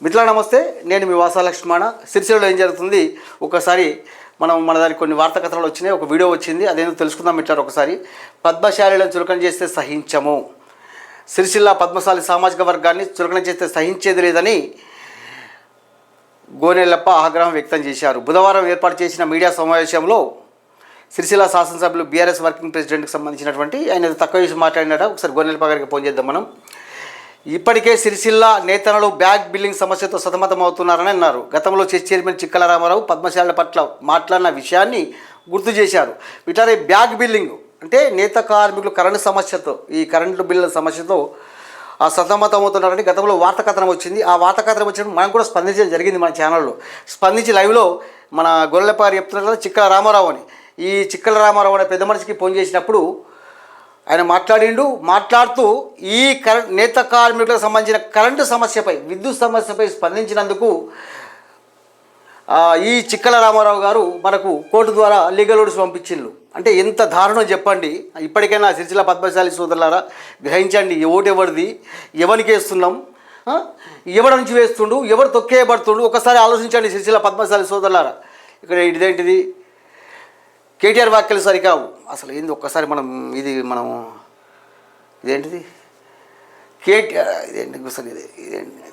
మిత్రుల నమస్తే, నేను మీ వాసా లక్ష్మణ. సిరిసిల్లలో ఏం జరుగుతుంది ఒకసారి మన దానికి కొన్ని వార్తా కథనాలు వచ్చినాయి, ఒక వీడియో వచ్చింది, అదేంటో తెలుసుకుందాం మిత్రులారా. ఒకసారి పద్మశాలిలను చులకన చేస్తే సహించము. సిరిసిల్ల పద్మశాలి సామాజిక వర్గాన్ని చులకన చేస్తే సహించేది లేదని గోనెలప్ప ఆగ్రహం వ్యక్తం చేశారు. బుధవారం ఏర్పాటు చేసిన మీడియా సమావేశంలో సిరిసిల్ల శాసనసభ్యులు బీఆర్ఎస్ వర్కింగ్ ప్రెసిడెంట్కి సంబంధించినటువంటి ఆయన తక్కువ విషయం మాట్లాడినాడు. ఒకసారి గోనెలప్ప గారికి ఫోన్ చేద్దాం మనం. ఇప్పటికే సిరిసిల్ల నేతలు బ్యాగ్ బిల్లింగ్ సమస్యతో సతమతమవుతున్నారని అన్నారు. గతంలో చెస్ చైర్మన్ చిక్కల రామారావు పద్మశాలల పట్ల మాట్లాడిన విషయాన్ని గుర్తు చేశారు. వీటిలో బ్యాగ్ బిల్లింగ్ అంటే నేత కార్మికులు కరెంటు బిల్లుల సమస్యతో సతమతమవుతున్నారని గతంలో వార్తా కథనం వచ్చింది. ఆ వార్తా కథనం వచ్చినప్పుడు మనం కూడా స్పందించడం జరిగింది. మన ఛానల్లో స్పందించి లైవ్లో మన గొల్లెపారి చెప్తున్నారు కదా చిక్కల రామారావు అని. ఈ చిక్కల రామారావు అనే పెద్ద మనిషికి ఫోన్ చేసినప్పుడు ఆయన మాట్లాడుతూ ఈ నేత కార్మికులకు సంబంధించిన కరెంటు సమస్యపై, విద్యుత్ సమస్యపై స్పందించినందుకు ఈ చిక్కల రామారావు గారు మనకు కోర్టు ద్వారా లీగల్ నోటీస్ పంపించిండ్రు. అంటే ఎంత దారుణం చెప్పండి. ఇప్పటికైనా సిరిసిల్ల పద్మశాలి సోదరులారా గ్రహించండి, ఓటు ఎవరిది, ఎవరికి వేస్తున్నాం, ఎవరి నుంచి వేస్తుండు, ఎవరు తొక్కేయబడుతుండు ఒకసారి ఆలోచించండి సిరిసిల్ల పద్మశాలి సోదరులారా. ఇక్కడ ఇదేంటిది కేటీఆర్ వ్యాఖ్యలు సరికావు. అసలు ఏంది ఒక్కసారి ఇదేంటిది కేటీఆర్ ఇదేంటి అసలు ఇదేంటి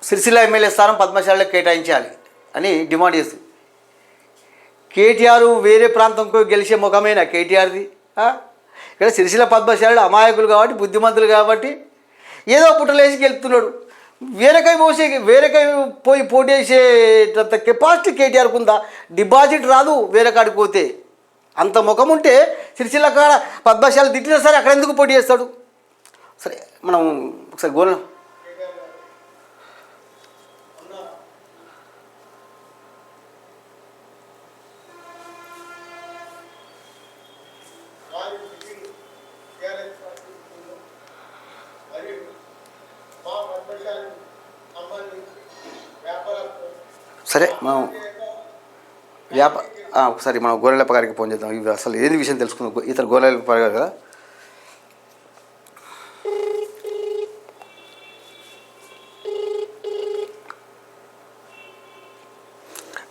సిరిసిల్ల ఎమ్మెల్యే స్థానం పద్మశాలకు కేటాయించాలి అని డిమాండ్ చేస్తుంది. కేటీఆర్ వేరే ప్రాంతంకు గెలిచే ముఖమేనా కేటీఆర్ది? ఇక్కడ సిరిసిల్ల పద్మశాలలో అమాయకులు కాబట్టి, బుద్ధిమంతులు కాబట్టి ఏదో పుట్టలేసి గెలుపుతున్నాడు. వేరేకై పోయి పోటీ చేసేటంత కెపాసిటీ కేటీఆర్కు ఉందా? డిపాజిట్ రాదు వేరే కాడికి పోతే. అంత ముఖం ఉంటే సిరిసిల్ల కాడ పద్మశాలు తిట్టినా సరే అక్కడ ఎందుకు పోటీ చేస్తాడు? సరే మనం ఒకసారి మనం ఒకసారి మనం గోనెలప్ప గారికి ఫోన్ చేద్దాం. ఇవి అసలు ఏది విషయం తెలుసుకుందాం. ఇతను గోనెలప్ప గారు కదా.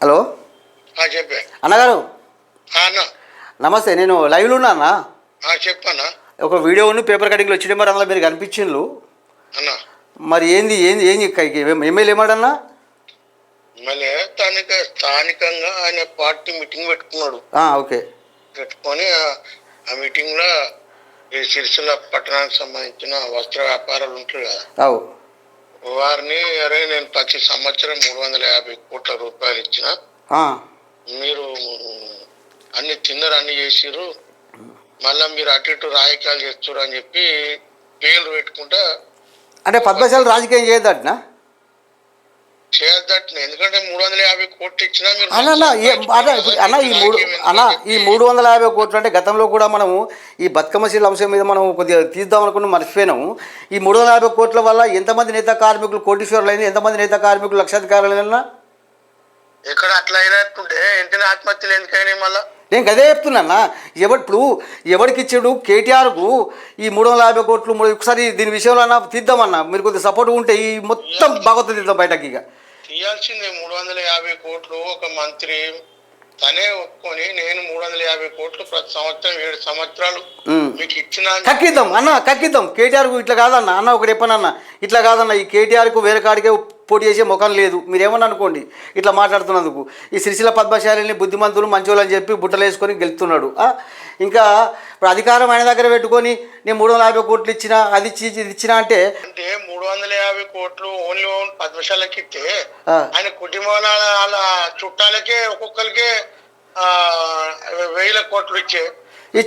హలో అన్నగారు, నమస్తే. నేను లైవ్లో ఉన్నా అన్న. చెప్పన్నా. ఒక వీడియోను పేపర్ కటింగ్లో వచ్చిండే, మరి అందులో మీరు కనిపించిండ్రు. మరి ఏంది ఎమ్మెల్యే ఏమాడన్నా? మళ్ళీ స్థానికంగా ఆయన పార్టీ మీటింగ్ పెట్టుకున్నాడు. ఓకే. పెట్టుకొని ఆ మీటింగ్ లో ఈ సిరిసిల్ల పట్టణానికి సంబంధించిన వస్త్ర వ్యాపారాలు ఉంటారు కదా, వారిని అరే నేను ప్రతి సంవత్సరం 350 కోట్ల రూపాయలు ఇచ్చిన, మీరు అన్ని తిన్నరు, అన్ని చేసిర్రు, మళ్ళీ మీరు అటు ఇటు రాజకీయాలు చేస్తారు అని చెప్పి పేర్లు పెట్టుకుంటా. అంటే పద్మశాలి రాజకీయం చేయదట్నా? ఎందుకంటే 350 కోట్లు ఇచ్చినా ఈ 350 కోట్లు అంటే గతంలో కూడా మనము ఈ బతుకమ్మ సీల అంశం మీద మనం కొద్దిగా తీద్దాం అనుకుని మర్చిపోయినాము. ఈ 350 కోట్ల వల్ల ఎంతమంది నేత కార్మికులు కోటీశ్వరులు అయింది, ఎంతమంది నేత కార్మికులు లక్షాధికారులైనా? ఎక్కడ అట్లా అయినట్టుంటే ఎంటిన ఆత్మహత్యలు ఎందుకైనా? మళ్ళీ నేను గదే చెప్తున్నా. ఇప్పుడు ఎవరికి ఇచ్చాడు కేటీఆర్కు ఈ 350 కోట్లు? ఒకసారి దీని విషయంలో అన్నా తీద్దామన్నా, మీరు కొద్దిగా సపోర్ట్ ఉంటే ఈ మొత్తం బాగోతుంది తీద్దాం బయటకి. ఇక తీయాల్సిందే 350 కోట్లు. ఒక మంత్రి తనే ఒప్పుకొని నేను 350 కోట్లు ప్రతి సంవత్సరం 7 సంవత్సరాలు మీకు ఇచ్చిన కక్కిద్దాం కేటీఆర్కు. ఇట్లా కాదన్న, ఒకటి చెప్పనన్నా, ఇట్లా కాదన్న, ఈ కేటీఆర్కు వేరే కాడికే పోటీ చేసే ముఖం లేదు. మీరు ఏమన్నా అనుకోండి ఇట్లా మాట్లాడుతున్నందుకు. ఈ సిరిసిల్ల పద్మశాలిని బుద్ధిమంతులు మంచోళ్ళు అని చెప్పి బుట్టలు వేసుకొని గెలుస్తున్నాడు. ఇంకా ఇప్పుడు అధికారం ఆయన దగ్గర పెట్టుకొని నేను 350 కోట్లు ఇచ్చినా, అది ఇచ్చినా అంటే 350 కోట్లు ఓన్లీ పద్మశాలకి ఇస్తే ఆయన కుటుంబాల చుట్టాలకే ఒక్కొక్కరికే 1000 కోట్లు ఇచ్చే ఈ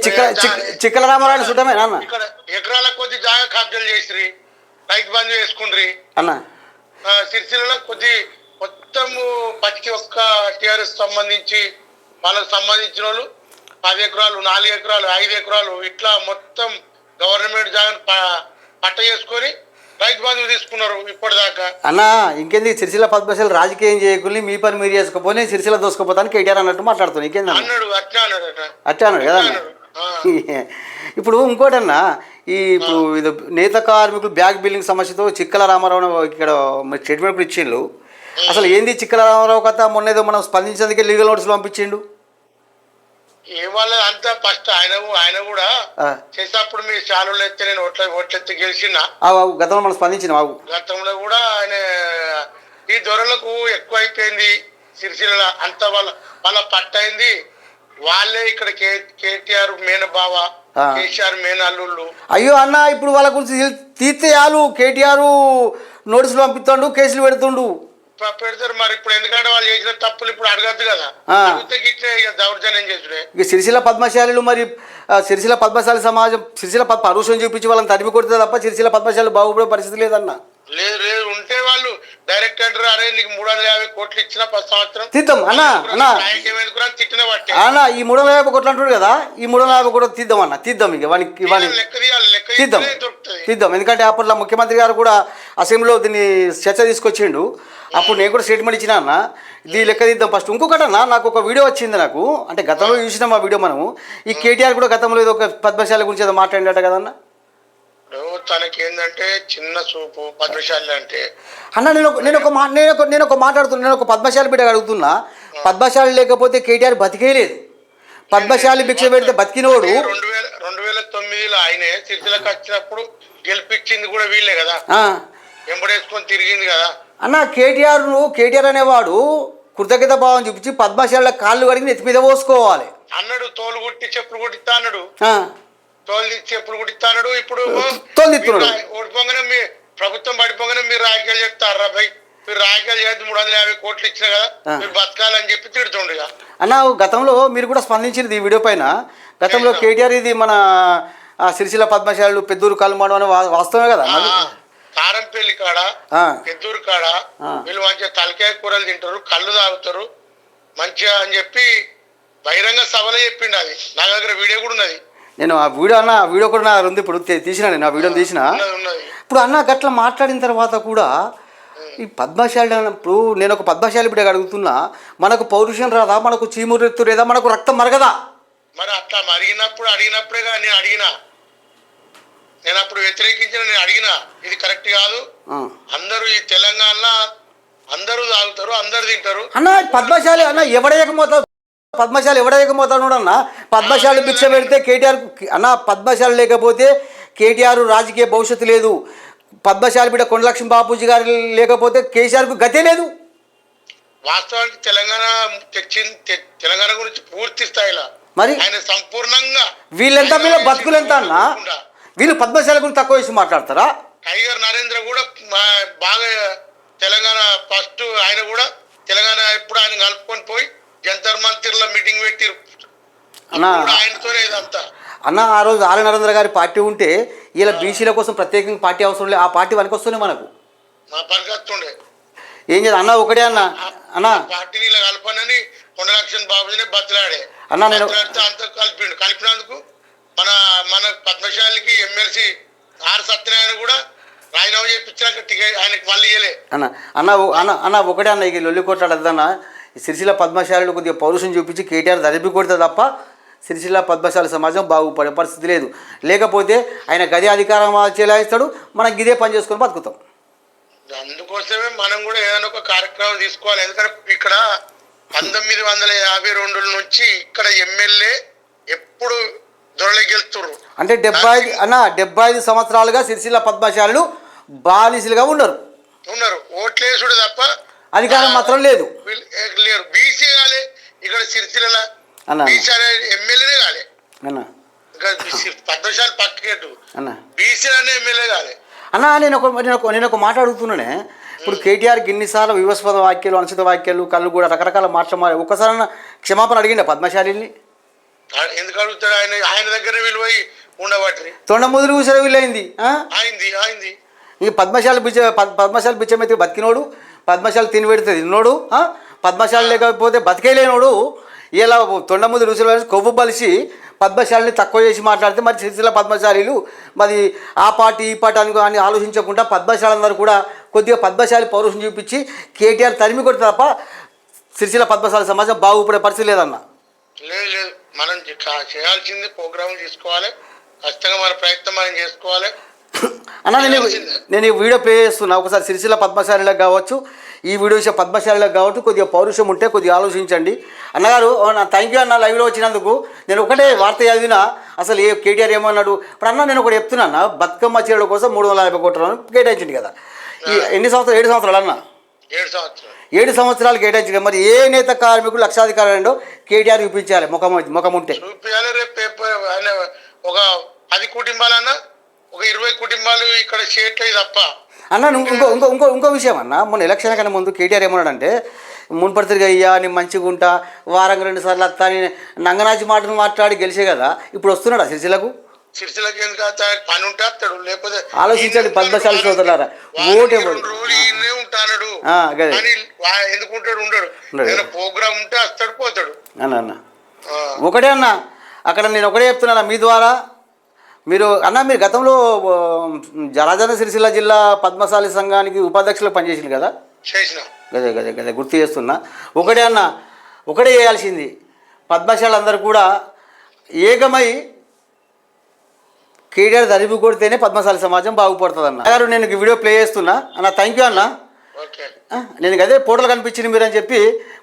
చిక్కల రామారావు చుట్టమే నాన్న. ఇక్కడ ఎకరాల కొద్ది జాగా కబ్జాలు చేసిరి, రైతు బంధు వేసుకుండ్రి అన్న. సిరిసిల్లలో కొద్ది మొత్తము ప్రతి ఒక్క టీఆర్ఎస్ సంబంధించి వాళ్ళకు సంబంధించిన వాళ్ళు 10 ఎకరాలు, 4 ఎకరాలు, 5 ఎకరాలు ఇట్లా మొత్తం గవర్నమెంట్ జాగా పట్ట చేసుకొని రైతు బంధువు తీసుకున్నారు ఇప్పటిదాకా. అన్న ఇంకేంది సిరిసిల్ల పద్మశాలి రాజకీయం చేయకుండా మీ పని మీరు చేసుకోపోతే సిరిసిల్ల దోసుకుపోతాను కేటీఆర్ అన్నట్టు మాట్లాడుతున్నాను. ఇంకేంది అన్నాడు, అట్లా అన్నాడు కదా. ఇప్పుడు ఇంకోటన్నా, ఇప్పుడు ఇది నేత కార్మికులు బ్యాక్ బిల్లింగ్ సమస్యతో చిక్కల రామారావు ఇక్కడ స్టేట్మెంట్ కూడా ఇచ్చిండు. అసలు ఏంది చిక్కల రామారావు కథ? మొన్న ఏదో మనం స్పందించేందుకే లీగల్ నోటీసులు పంపించిండు. ఏవాళ్ళ అంతా ఫస్ట్ ఆయన కూడా చేసినప్పుడు మీ చాలు ఎత్తే నేను ఓట్లెత్తి గెలిచినా గతంలో మనం స్పందించిన గతంలో కూడా ఆయన ఈ దొరలకు ఎక్కువ అయిపోయింది సిరిసిల్ల అంతా వాళ్ళ పట్టయింది. వాళ్ళే ఇక్కడ కేటీఆర్ మేన బావ, కేసీఆర్ మేన అల్లుళ్ళు. అయ్యో అన్న, ఇప్పుడు వాళ్ళ గురించి తీస్తే చాలు, కేటీఆర్ నోటీసులు పంపిస్తాడు, కేసులు పెడుతుండు. పెడతారు మరి. ఇప్పుడు ఎందుకంటే వాళ్ళు చేసిన తప్పులు ఇప్పుడు అడగద్దు కదా, దౌర్జన్యం చేసుడే. ఇక సిరిసిల్ల పద్మశాలీలు మరి సిరిసిల్ల పద్మశాలి సమాజం సిరిసిల్ల పరుషం చూపించి వాళ్ళని తరిమి కొడితే తప్ప సిరిసిల్ల పద్మశాలి బాగుపడే పరిస్థితి లేదన్న. లేదు ఉంటే వాళ్ళు డైరెక్ట్ అంటారు, అరే నీకు 350 కోట్లు ఇచ్చిన 10 సంవత్సరం తీద్దాం అన్న. తిట్టిన బట్టి అన్న ఈ 350 కోట్లు అంటాడు కదా, ఈ 350 కోట్లు తీద్దాం అన్న, తీద్దాం. ఇక తీద్దాం. ఎందుకంటే అప్పట్లో ముఖ్యమంత్రి గారు కూడా అసెంబ్లీలో దీన్ని చర్చ తీసుకొచ్చిండు. అప్పుడు నేను కూడా స్టేట్మెంట్ ఇచ్చిన అన్న, దీని లెక్క తీద్దాం ఫస్ట్. ఇంకొకటి అన్న, నాకు ఒక వీడియో వచ్చింది నాకు, అంటే గతంలో చూసినాం ఆ వీడియో మనము. ఈ కేటీఆర్ కూడా గతంలో ఏదో ఒక పద్మశాలి గురించి ఏదో మాట్లాడినట్ట కదన్న. తనకేందంటే చిన్న చూపు పద్మశాలి అంటే. అన్న నేను ఒక మాట్లాడుతున్నా, నేను ఒక పద్మశాలి బిడ్డ అడుగుతున్నా. పద్మశాలి లేకపోతే కేటీఆర్ బతికేయలేదు. పద్మశాలి భిక్ష పెడితే బతికినోడు. 2009లో ఆయనే సిరిసిలకు వచ్చినప్పుడు గెలిపించింది కూడా వీళ్ళే కదా, వెంబడేసుకొని తిరిగింది కదా అన్న. కేటీఆర్ అనేవాడు కృతజ్ఞత భావం చూపించి పద్మశాల కాళ్ళు కడిగి నెత్తి మీద పోసుకోవాలి అన్నాడు. తోలు కుట్టి చెప్పులు కుట్టిస్తా అన్నాడు, తోలు తీసి చెప్పులు కుట్టిస్తా అన్నాడు. ఇప్పుడు ఓడిపోగానే మీ ప్రభుత్వం పడిపోగానే మీరు రాజకీయాలు చెప్తారా భయ్, మీరు రాజకీయాలు చేస్తే 350 కోట్లు ఇచ్చిన కదా, మీరు బతకాలని చెప్పి తిడుతుండగా అన్న. గతంలో మీరు కూడా స్పందించింది ఈ వీడియో పైన. గతంలో కేటీఆర్ ఇది మన సిరిసిల్ల పద్మశాలు పెద్దూరు కల్మాడు అని వాస్తవమే కదా. కారంపల్లి కాడ పెద్దూరు కాడ వీళ్ళు మంచిగా తలకాయ కూరలు తింటారు, కళ్ళు తాగుతారు మంచిగా అని చెప్పి బహిరంగ సభలో చెప్పిండు. అది నా దగ్గర వీడియో కూడా ఉన్నది. నేను ఆ వీడియో కూడా నా ఉంది. ఇప్పుడు తీసిన నేను ఆ వీడియోని తీసిన. ఇప్పుడు అన్న గట్ల మాట్లాడిన తర్వాత కూడా ఈ పద్మశాలి అన్నప్పుడు నేను ఒక పద్మశాలి బిడ్డ అడుగుతున్నా, మనకు పౌరుషం రాదా, మనకు చీమురెత్తు లేదా, మనకు రక్తం మరగదా? మరి అట్లా అడిగినప్పుడే నేను అప్పుడు వ్యతిరేకించిన, నేను అడిగినా ఇది కరెక్ట్ కాదు, అందరూ ఈ తెలంగాణలో అందరూ తాగుతారు, అందరు తింటారు అన్న. పద్మశాలి అన్న ఎవడేయకపోతాడు, పద్మశాలి ఎవడేయకపోతాడు అన్న. పద్మశాలి భిక్ష పెడితే కేటీఆర్ అన్న, పద్మశాలి లేకపోతే కేటీఆర్ రాజకీయ భవిష్యత్తు లేదు. పద్మశాలి బిడ్డ కొండలక్ష్మి బాపూజీ గారు లేకపోతే కేసీఆర్కు గతే లేదు. వాస్తవానికి తెలంగాణ గురించి పూర్తి స్థాయిలో మరి ఆయన సంపూర్ణంగా వీళ్ళెంత వీళ్ళ బతుకులెంత అన్న, వీళ్ళు పద్మశాలి గురించి తక్కువ వేసి మాట్లాడతారా? టైగర్ నరేంద్ర కూడా బాగా తెలంగాణ ఫస్ట్ ఆయన కూడా తెలంగాణ ఎప్పుడు ఆయన కలుపుకొని పోయి జంతర్ మంత్రిలో మీటింగ్ పెట్టి ఆయనతోనే ఇదంతా అన్న. ఆ రోజు ఆర్ నరేంద్ర గారి పార్టీ ఉంటే ఇలా బీసీల కోసం ప్రత్యేకంగా పార్టీ అవసరం లేదు, ఆ పార్టీ వరకు వస్తూనే మనకు పరిగెత్తుండే. ఏం చేద్దాం అన్న, ఒకటే అన్న పార్టీని ఇలా కలపనని కొండలక్ష్మి బాబుజీనే బతిలాడే అన్న. నేను అంత కలిపినందుకు మన పద్మశాలికి ఎమ్మెల్సీ ఆర్ సత్యనారాయణ కూడా రాజీనామా చేయించినాక టికెట్ ఆయనకి మళ్ళీ ఇయ్యలే అన్న. ఒకటే అన్న, ఇక లొల్లి కొట్లాడద్దన్న. సిరిసిల్ల పద్మశాలిని కొద్దిగా పౌరుషం చూపించి కేటీఆర్ దరిపి కొడితే తప్ప సిరిసిల్ల పద్మశాలి సమాజం బాగుపడే పరిస్థితి లేదు. లేకపోతే ఆయన గదే అధికారం చెలాయిస్తాడు, మనం గిదే పని చేసుకొని బతుకుతాం. అందుకోసమే మనం కూడా ఏదైనా ఒక కార్యక్రమం తీసుకోవాలి. ఎందుకంటే ఇక్కడ 1952 నుంచి ఇక్కడ ఎమ్మెల్యే ఎప్పుడు దొరలే గెలుస్తున్నారు. అంటే 75 సంవత్సరాలుగా సిరిసిల్ల పద్మశాలులు బానిసలుగా ఉన్నారు. ఓట్లేసుడు తప్ప అధికారం మాత్రం లేదు. బీసీ కాలే ఇక్కడ సిరిసిల్ల ఎమ్మెల్యేనే కాలే, పద్మశాలి పక్కకెట్టు బీసీ అనే ఎమ్మెల్యే కాలే అన్న. నేను ఒక మాట అడుగుతున్నానే. ఇప్పుడు కేటీఆర్ గిన్నిసార్లు వివస్పద వ్యాఖ్యలు, అనుచిత వ్యాఖ్యలు, కళ్ళు కూడా రకరకాల మార్చమారి ఒక్కసారి క్షమాపణ అడిగిండే పద్మశాలిని? ఎందుకు అడుగుతాడు? ఆయన దగ్గర విలువై ఉండబట్టి తొండ ముదురు కూర్చొని వీలైంది. ఇంక పద్మశాలి బిచ్చమైతే బతికినోడు, పద్మశాలి తిని పెడితే తిన్నోడు, పద్మశాలి లేకపోతే బతికేలేనోడు ఇలా తొండ ముందు రుచులు కొవ్వు బలిసి పద్మశాలిని తక్కువ చేసి మాట్లాడితే మరి సిరిసిల్ల పద్మశాలీలు మరి ఆ పార్టీ ఈ పార్టీ అని ఆలోచించకుండా పద్మశాలందరూ కూడా కొద్దిగా పద్మశాలి పౌరుషం చూపించి కేటీఆర్ తరిమి కొడితే తప్ప సిరిసిల్ల పద్మశాలి సమాజం బాగుపడే పరిస్థితి లేదన్న. లేదు మనం చేయాల్సింది ప్రోగ్రామ్ తీసుకోవాలి, ఖచ్చితంగా మన ప్రయత్నం మనం చేసుకోవాలి. అన్న నేను ఈ వీడియో ప్లే చేస్తున్నా. ఒకసారి సిరిసిల్ల పద్మశాలిలకు కావచ్చు, ఈ వీడియో విషయం పద్మశాలిలకు కావచ్చు, కొద్దిగా పౌరుషం ఉంటే కొద్దిగా ఆలోచించండి. అన్నగారు థ్యాంక్ యూ అన్న లైవ్లో వచ్చినందుకు. నేను ఒకటే వార్త చదివినా, అసలు కేటీఆర్ ఏమన్నాడు ఇప్పుడు అన్న, నేను ఒకటి చెప్తున్నా అన్న, బతుకమ్మ చీరల కోసం 350 కోట్ల కేటాయించింది కదా. ఎన్ని సంవత్సరాలు? 7 సంవత్సరాలు అన్న. 7 సంవత్సరాలు కేటాయించింది. మరి ఏ నేత కార్మికుడు లక్షాధికారులు ఏంటో కేటీఆర్ చూపించాలి, ముఖం ఉంటే ఒక 10 కుటుంబాలన్నా ఒక 20 కుటుంబాలు ఇక్కడ చేయట్లేదు తప్ప. అన్న ఇంకో విషయం అన్న, మొన్న ఎలక్షన్ కన్నా ముందు కేటీఆర్ ఏమన్నాడంటే, మున్పడితిరిగా అయ్యా నేను మంచిగా ఉంటా, వారంగా 2 సార్లు వస్తా అని నంగనాచి మాటలు మాట్లాడి గెలిచే కదా. ఇప్పుడు వస్తున్నాడా సిరిసిల్లకు? పని ఉంటే వస్తాడు, లేకపోతే ఆలోచించండి పద్మశాలి సోదరులారా. ఓటు ఉంటాడు ఎందుకుంటాడు, ఉండడు. ప్రోగ్రామ్ ఉంటే వస్తాడు, పోతాడు. అన్న ఒకటే అన్న, అక్కడ నేను ఒకటే చెప్తున్నా మీ ద్వారా. మీరు గతంలో రాజన్న సిరిసిల్ల జిల్లా పద్మశాలి సంఘానికి ఉపాధ్యక్షులు పనిచేసింది కదా. గదే గుర్తు చేస్తున్నా. ఒకటే చేయాల్సింది, పద్మశాలి అందరూ కూడా ఏకమై కేటీఆర్ తరిమి కొడితేనే పద్మశాలి సమాజం బాగుపడుతుంది అన్న. గారు నేను వీడియో ప్లే చేస్తున్నా అన్న. థ్యాంక్ యూ అన్న. నేను అదే ఫోటోలు కనిపించింది మీరు అని చెప్పి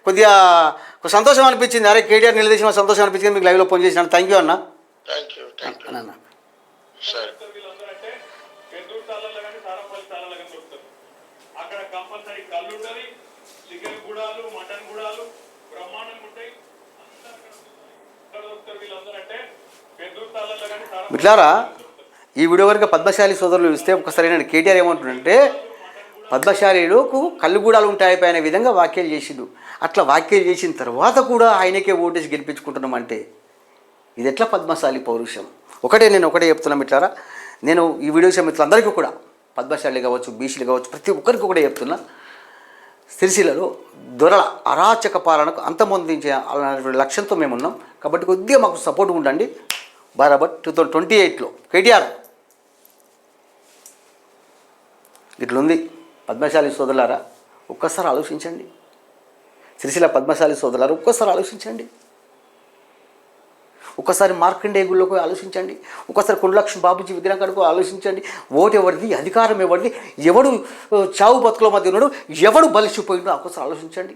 కొద్దిగా సంతోషం అనిపించింది. అరే కేటీఆర్ నిలదీసిన సంతోషం అనిపించింది, మీకు లైవ్లో ఫోన్ చేసిన. థ్యాంక్ యూ అన్న. అన్న మిట్లారా, ఈ వీడియో కనుక పద్మశాలి సోదరులు ఇస్తే ఒకసారి నేను కేటీఆర్ ఏమంటుందంటే, పద్మశాలీలకు కళ్ళుగూడాలు ఉంటాయనే విధంగా వ్యాఖ్యలు చేసిండు. అట్లా వ్యాఖ్యలు చేసిన తర్వాత కూడా ఆయనకే ఓటేసి గెలిపించుకుంటున్నామంటే ఇది ఎట్లా పద్మశాలి పౌరుషం? నేను ఒకటే చెప్తున్నా మిట్లారా, నేను ఈ వీడియో విషయం మిత్రులందరికీ కూడా, పద్మశాలి కావచ్చు, బీసీలు కావచ్చు, ప్రతి ఒక్కరికి కూడా చెప్తున్నా, సిరిసిల్లలో దొరల అరాచక పాలనకు అంతమొందించే లక్ష్యంతో మేము ఉన్నాం. కాబట్టి కొద్దిగా మాకు సపోర్ట్ ఉండండి. బరాబర్ 2028లో కేటీఆర్ ఇట్లుంది. పద్మశాలి సోదరులారా ఒక్కసారి ఆలోచించండి. సిరిసిల్ల పద్మశాలి సోదరులారా ఒక్కసారి ఆలోచించండి. ఒకసారి మార్కండేయ గుళ్ళకు ఆలోచించండి. ఒకసారి కొండలక్ష్మి బాబుజీ విగ్రహం కడుకు ఆలోచించండి. ఓటు ఎవరిది, అధికారం ఎవరిది, ఎవడు చావు బతుకుల మధ్య ఉన్నాడు, ఎవడు బలిసిపోయిండో ఒకసారి ఆలోచించండి.